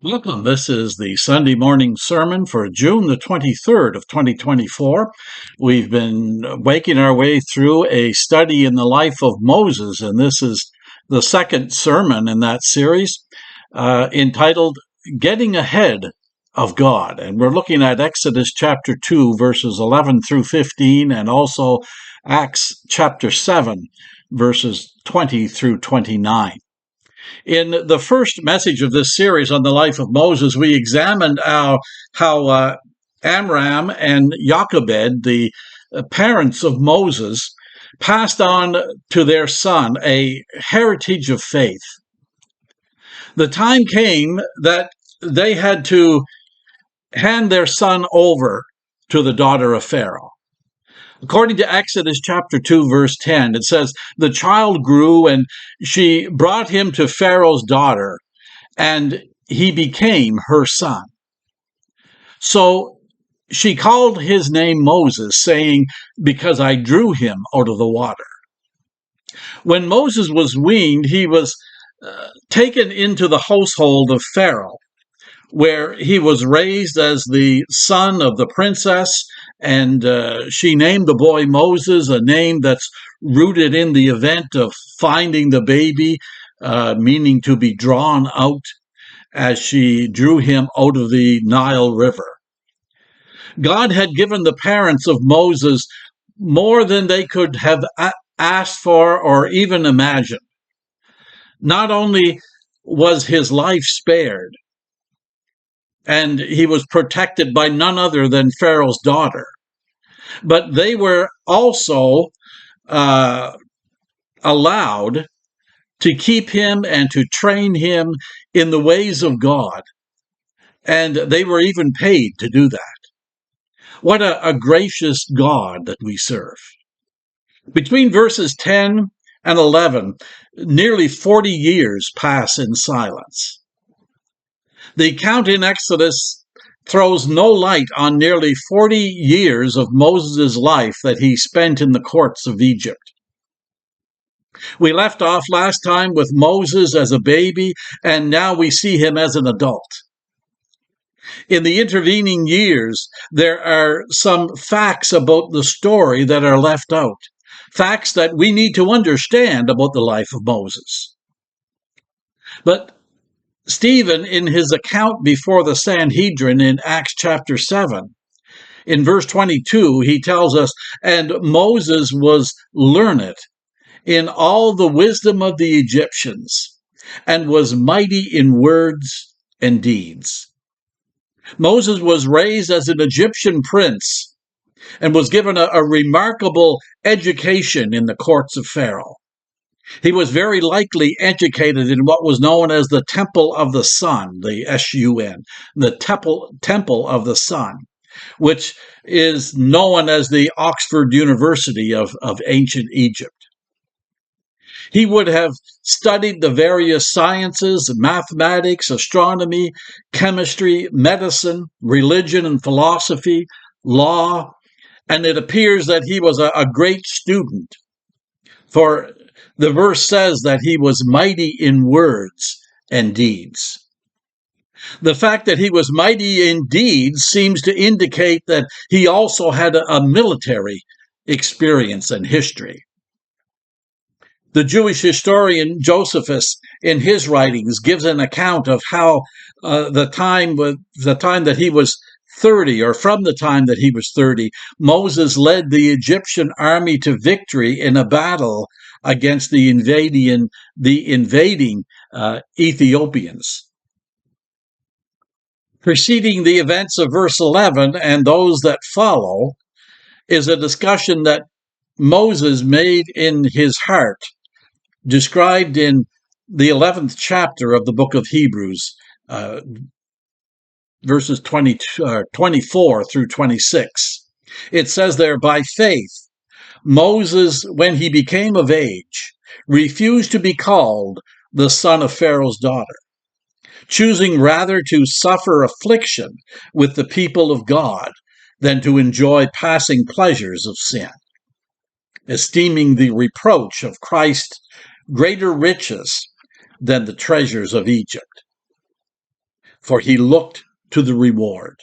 Welcome. This is the Sunday morning sermon for June the 23rd of 2024. We've been making our way through a study in the life of Moses, and this is the second sermon in that series entitled Getting Ahead of God. And we're looking at Exodus chapter 2, verses 11 through 15, and also Acts chapter 7, verses 20 through 29. In the first message of this series on the life of Moses, we examined how Amram and Jochebed, the parents of Moses, passed on to their son a heritage of faith. The time came that they had to hand their son over to the daughter of Pharaoh. According to Exodus chapter 2, verse 10, it says, "The child grew, and she brought him to Pharaoh's daughter, and he became her son. So she called his name Moses, saying, 'Because I drew him out of the water.'" When Moses was weaned, he was taken into the household of Pharaoh, where he was raised as the son of the princess, and she named the boy Moses, a name that's rooted in the event of finding the baby, meaning to be drawn out, as she drew him out of the Nile River. God had given the parents of Moses more than they could have asked for or even imagined. Not only was his life spared, and he was protected by none other than Pharaoh's daughter, but they were also allowed to keep him and to train him in the ways of God, and they were even paid to do that. What a gracious God that we serve. Between verses 10 and 11, nearly 40 years pass in silence. The account in Exodus throws no light on nearly 40 years of Moses' life that he spent in the courts of Egypt. We left off last time with Moses as a baby, and now we see him as an adult. In the intervening years, there are some facts about the story that are left out, facts that we need to understand about the life of Moses. But Stephen, in his account before the Sanhedrin in Acts chapter 7, in verse 22, he tells us, "And Moses was learned in all the wisdom of the Egyptians, and was mighty in words and deeds." Moses was raised as an Egyptian prince and was given a remarkable education in the courts of Pharaoh. He was very likely educated in what was known as the Temple of the Sun, the S-U-N, the Temple of the Sun, which is known as the Oxford University of ancient Egypt. He would have studied the various sciences, mathematics, astronomy, chemistry, medicine, religion and philosophy, law, and it appears that he was a great student, for the verse says that he was mighty in words and deeds. The fact that he was mighty in deeds seems to indicate that he also had a military experience and history. The Jewish historian Josephus, in his writings, gives an account of how the time that he was 30, or from the time that he was 30, Moses led the Egyptian army to victory in a battle against the invading Ethiopians. Preceding the events of verse 11 and those that follow is a discussion that Moses made in his heart, described in the 11th chapter of the book of Hebrews, verses 24 through 26. It says there, "By faith, Moses, when he became of age, refused to be called the son of Pharaoh's daughter, choosing rather to suffer affliction with the people of God than to enjoy passing pleasures of sin, esteeming the reproach of Christ greater riches than the treasures of Egypt, for he looked to the reward.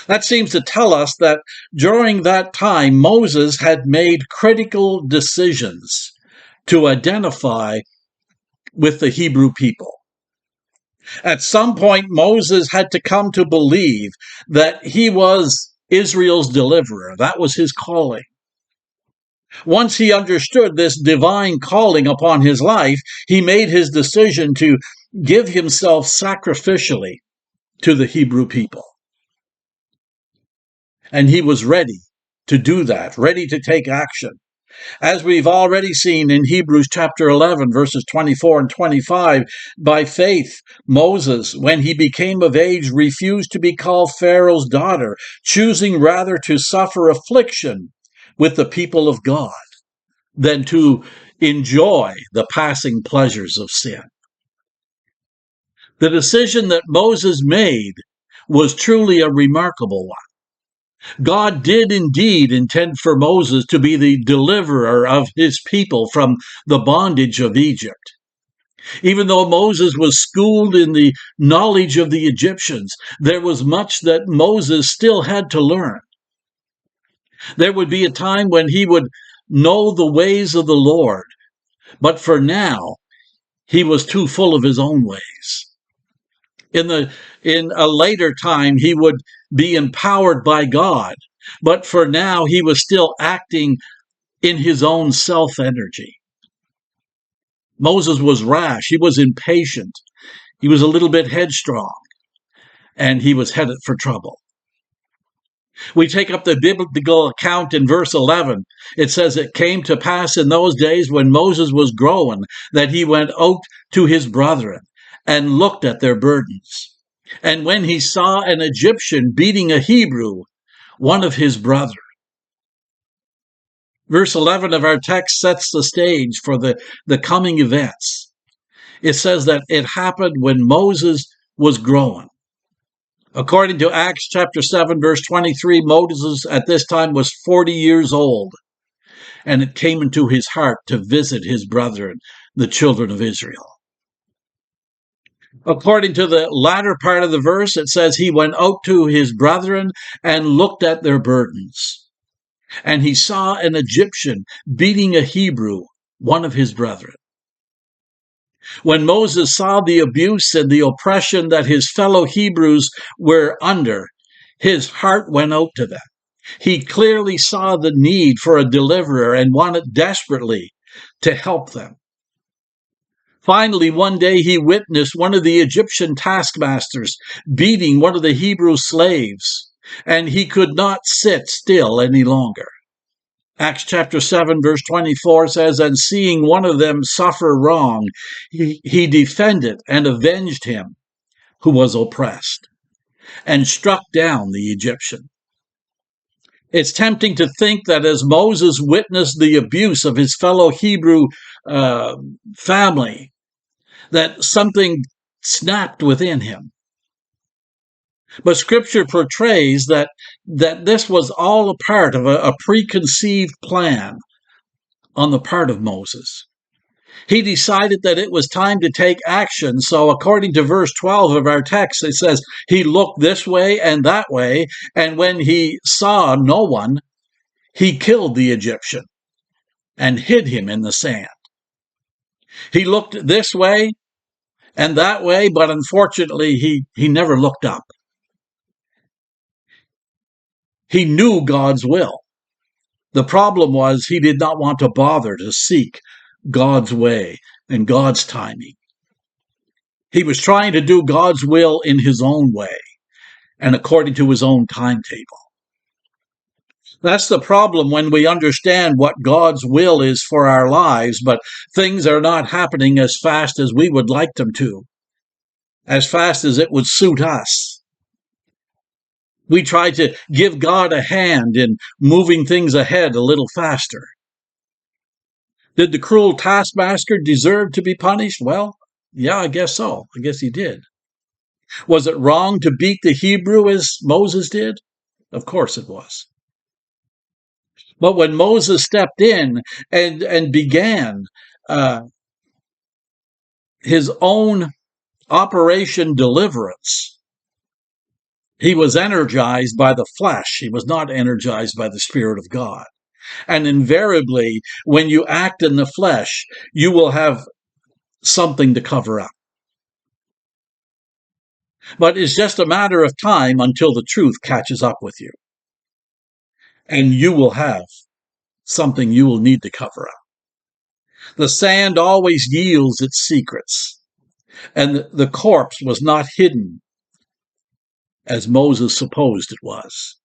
That seems to tell us that during that time, Moses had made critical decisions to identify with the Hebrew people. At some point, Moses had to come to believe that he was Israel's deliverer. That was his calling. Once he understood this divine calling upon his life, he made his decision to give himself sacrificially to the Hebrew people. And he was ready to do that, ready to take action. As we've already seen in Hebrews chapter 11, verses 24 and 25, by faith, Moses, when he became of age, refused to be called Pharaoh's daughter, choosing rather to suffer affliction with the people of God than to enjoy the passing pleasures of sin. The decision that Moses made was truly a remarkable one. God did indeed intend for Moses to be the deliverer of his people from the bondage of Egypt. Even though Moses was schooled in the knowledge of the Egyptians, there was much that Moses still had to learn. There would be a time when he would know the ways of the Lord, but for now, he was too full of his own ways. In a later time, he would be empowered by God, but for now, he was still acting in his own self-energy. Moses was rash. He was impatient. He was a little bit headstrong, and he was headed for trouble. We take up the biblical account in verse 11. It says, "It came to pass in those days when Moses was grown that he went out to his brethren and looked at their burdens. And when he saw an Egyptian beating a Hebrew, one of his brethren." Verse 11 of our text sets the stage for the coming events. It says that it happened when Moses was grown. According to Acts chapter 7, verse 23, Moses at this time was 40 years old, and it came into his heart to visit his brethren, the children of Israel. According to the latter part of the verse, it says he went out to his brethren and looked at their burdens. And he saw an Egyptian beating a Hebrew, one of his brethren. When Moses saw the abuse and the oppression that his fellow Hebrews were under, his heart went out to them. He clearly saw the need for a deliverer and wanted desperately to help them. Finally, one day he witnessed one of the Egyptian taskmasters beating one of the Hebrew slaves, and he could not sit still any longer. Acts chapter 7, verse 24 says, "And seeing one of them suffer wrong, he defended and avenged him who was oppressed, and struck down the Egyptian." It's tempting to think that as Moses witnessed the abuse of his fellow Hebrew family, that something snapped within him. But Scripture portrays that this was all a part of a preconceived plan on the part of Moses. He decided that it was time to take action, so according to verse 12 of our text, it says, he looked this way and that way, and when he saw no one, he killed the Egyptian and hid him in the sand. He looked this way and that way, but unfortunately, he never looked up. He knew God's will. The problem was he did not want to bother to seek God's way and God's timing. He was trying to do God's will in his own way and according to his own timetable. That's the problem when we understand what God's will is for our lives, but things are not happening as fast as we would like them to, as fast as it would suit us. We try to give God a hand in moving things ahead a little faster. Did the cruel taskmaster deserve to be punished? Well, yeah, I guess so. I guess he did. Was it wrong to beat the Hebrew as Moses did? Of course it was. But when Moses stepped in and began his own Operation Deliverance, he was energized by the flesh. He was not energized by the Spirit of God. And invariably, when you act in the flesh, you will have something to cover up. But it's just a matter of time until the truth catches up with you. And you will have something you will need to cover up. The sand always yields its secrets, and the corpse was not hidden as Moses supposed it was.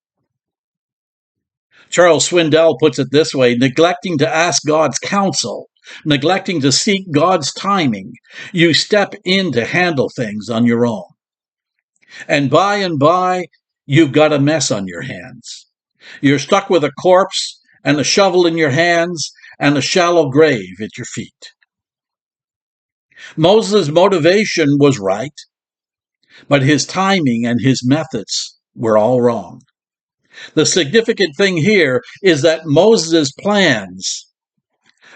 Charles Swindoll puts it this way: neglecting to ask God's counsel, neglecting to seek God's timing, you step in to handle things on your own. And by, you've got a mess on your hands. You're stuck with a corpse and a shovel in your hands and a shallow grave at your feet. Moses' motivation was right, but his timing and his methods were all wrong. The significant thing here is that Moses' plans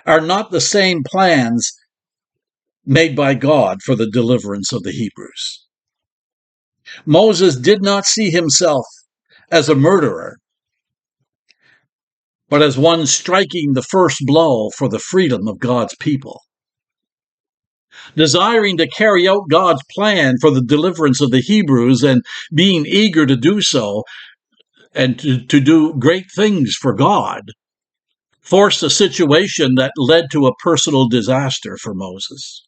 are not the same plans made by God for the deliverance of the Hebrews. Moses did not see himself as a murderer, but as one striking the first blow for the freedom of God's people. Desiring to carry out God's plan for the deliverance of the Hebrews and being eager to do so and to do great things for God, forced a situation that led to a personal disaster for Moses.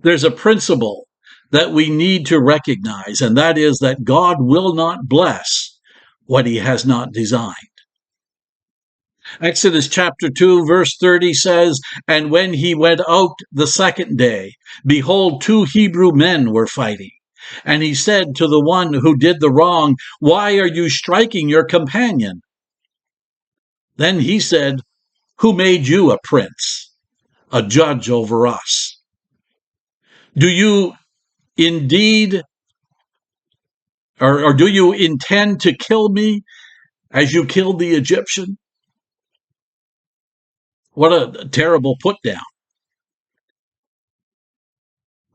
There's a principle that we need to recognize, and that is that God will not bless what he has not designed. Exodus chapter 2, verse 30 says, "And when he went out the second day, behold, 2 Hebrew men were fighting. And he said to the one who did the wrong, 'Why are you striking your companion?' Then he said, 'Who made you a prince, a judge over us? Do you indeed, or do you intend to kill me as you killed the Egyptian?'" What a terrible put down.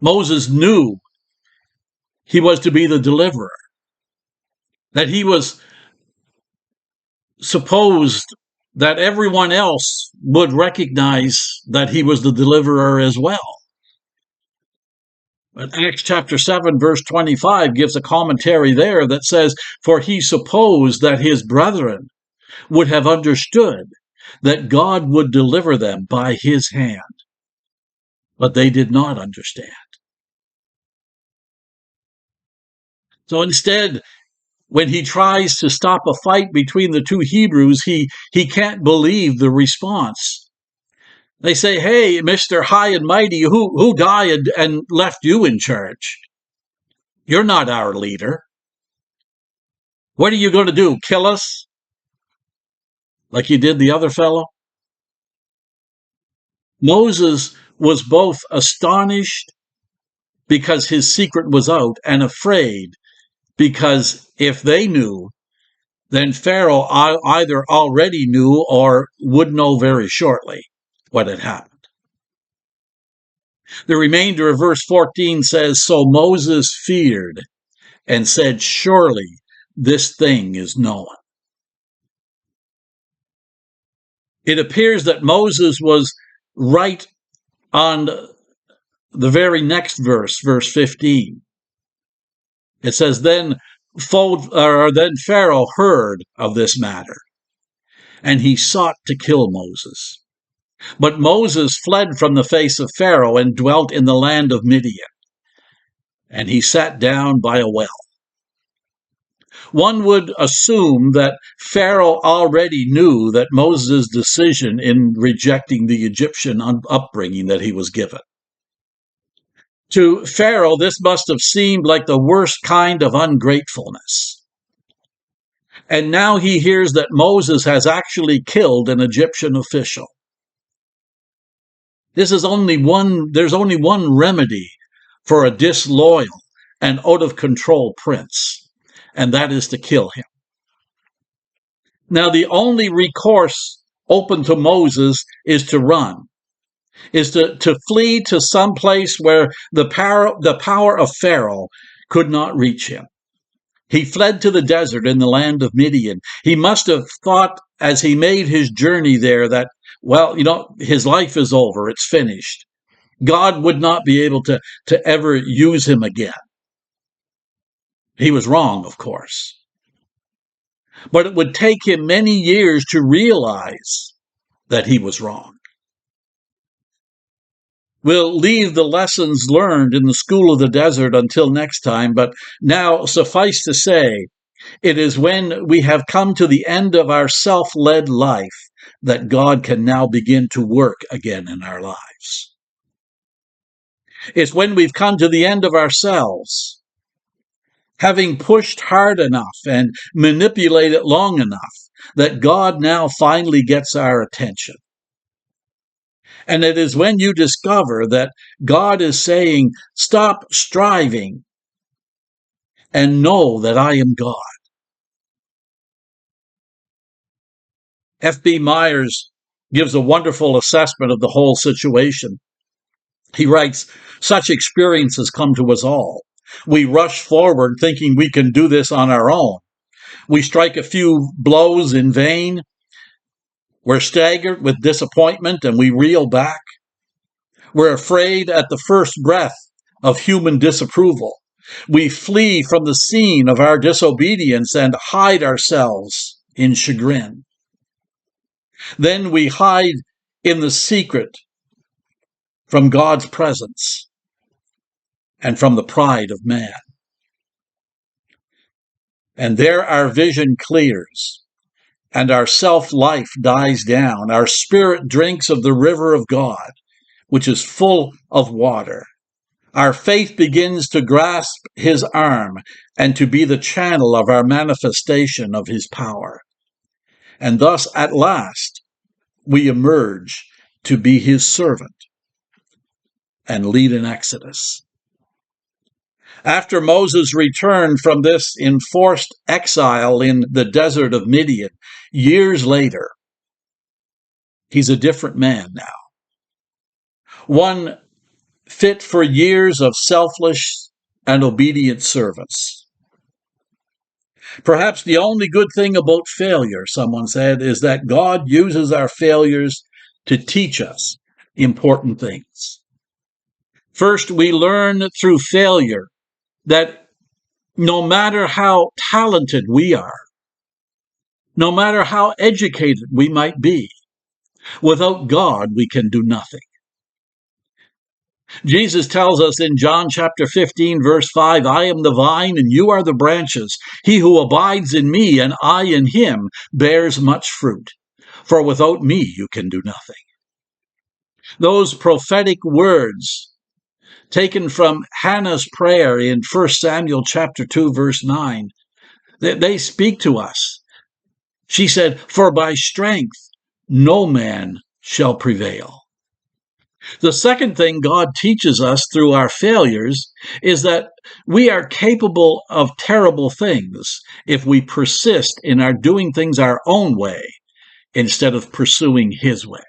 Moses knew he was to be the deliverer, that he was supposed that everyone else would recognize that he was the deliverer as well. But Acts chapter 7, verse 25 gives a commentary there that says, "For he supposed that his brethren would have understood that God would deliver them by his hand. But they did not understand." So instead, when he tries to stop a fight between the 2 Hebrews, he can't believe the response. They say, "Hey, Mr. High and Mighty, who died and left you in charge? You're not our leader. What are you going to do, kill us like you did the other fellow?" Moses was both astonished because his secret was out and afraid because if they knew, then Pharaoh either already knew or would know very shortly what had happened. The remainder of verse 14 says, "So Moses feared and said, 'Surely this thing is known.'" It appears that Moses was right on the very next verse, verse 15. It says, then Pharaoh heard of this matter, and he sought to kill Moses. But Moses fled from the face of Pharaoh and dwelt in the land of Midian, and he sat down by a well. One would assume that Pharaoh already knew that Moses' decision in rejecting the Egyptian upbringing that he was given. To Pharaoh, this must have seemed like the worst kind of ungratefulness. And now he hears that Moses has actually killed an Egyptian official. There's only one remedy for a disloyal and out of control prince, and that is to kill him. Now, the only recourse open to Moses is to run. is to flee to some place where the power of Pharaoh could not reach him. He fled to the desert in the land of Midian. He must have thought as he made his journey there that, well, his life is over, it's finished. God would not be able to ever use him again. He was wrong, of course. But it would take him many years to realize that he was wrong. We'll leave the lessons learned in the school of the desert until next time, but now suffice to say, it is when we have come to the end of our self-led life that God can now begin to work again in our lives. It's when we've come to the end of ourselves, having pushed hard enough and manipulated long enough, that God now finally gets our attention. And it is when you discover that God is saying, stop striving and know that I am God. F.B. Myers gives a wonderful assessment of the whole situation. He writes, such experiences come to us all. We rush forward thinking we can do this on our own. We strike a few blows in vain. We're staggered with disappointment and we reel back. We're afraid at the first breath of human disapproval. We flee from the scene of our disobedience and hide ourselves in chagrin. Then we hide in the secret from God's presence and from the pride of man. And there our vision clears and our self-life dies down. Our spirit drinks of the river of God, which is full of water. Our faith begins to grasp his arm and to be the channel of our manifestation of his power. And thus, at last, we emerge to be his servant and lead an exodus. After Moses returned from this enforced exile in the desert of Midian, years later, he's a different man now. One fit for years of selfless and obedient service. Perhaps the only good thing about failure, someone said, is that God uses our failures to teach us important things. First, we learn through failure that no matter how talented we are, no matter how educated we might be, without God we can do nothing. Jesus tells us in John chapter 15, verse 5, I am the vine and you are the branches. He who abides in me and I in him bears much fruit. For without me you can do nothing. Those prophetic words taken from Hannah's prayer in 1 Samuel chapter 2, verse 9, they speak to us. She said, for by strength no man shall prevail. The second thing God teaches us through our failures is that we are capable of terrible things if we persist in our doing things our own way instead of pursuing his way.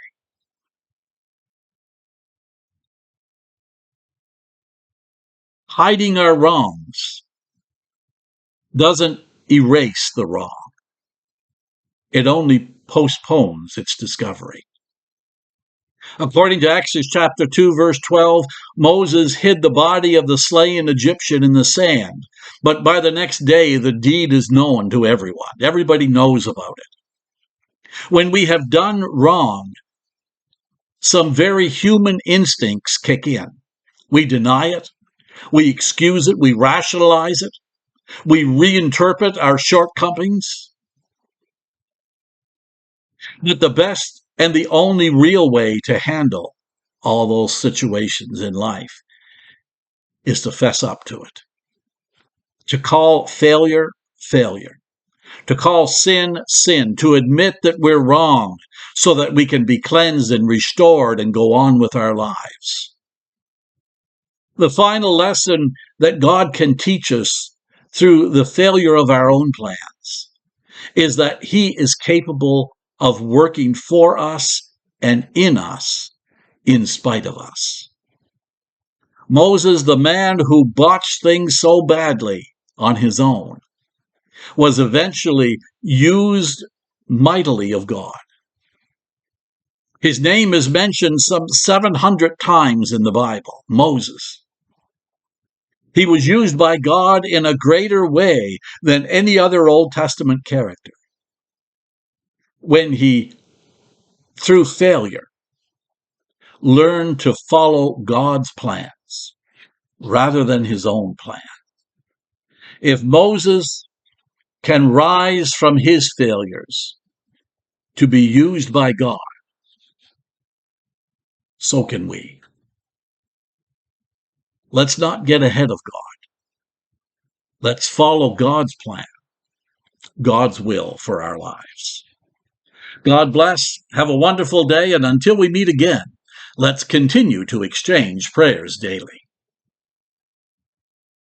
Hiding our wrongs doesn't erase the wrong. It only postpones its discovery. According to Exodus chapter 2, verse 12, Moses hid the body of the slain Egyptian in the sand. But by the next day, the deed is known to everyone. Everybody knows about it. When we have done wrong, some very human instincts kick in. We deny it. We excuse it. We rationalize it. We reinterpret our shortcomings. But the best and the only real way to handle all those situations in life is to fess up to it. To call failure, failure. To call sin, sin. To admit that we're wrong so that we can be cleansed and restored and go on with our lives. The final lesson that God can teach us through the failure of our own plans is that he is capable of working for us and in us in spite of us. Moses, the man who botched things so badly on his own, was eventually used mightily of God. His name is mentioned some 700 times in the Bible, Moses. He was used by God in a greater way than any other Old Testament character. When he, through failure, learned to follow God's plans rather than his own plan. If Moses can rise from his failures to be used by God, so can we. Let's not get ahead of God. Let's follow God's plan, God's will for our lives. God bless. Have a wonderful day. And until we meet again, let's continue to exchange prayers daily.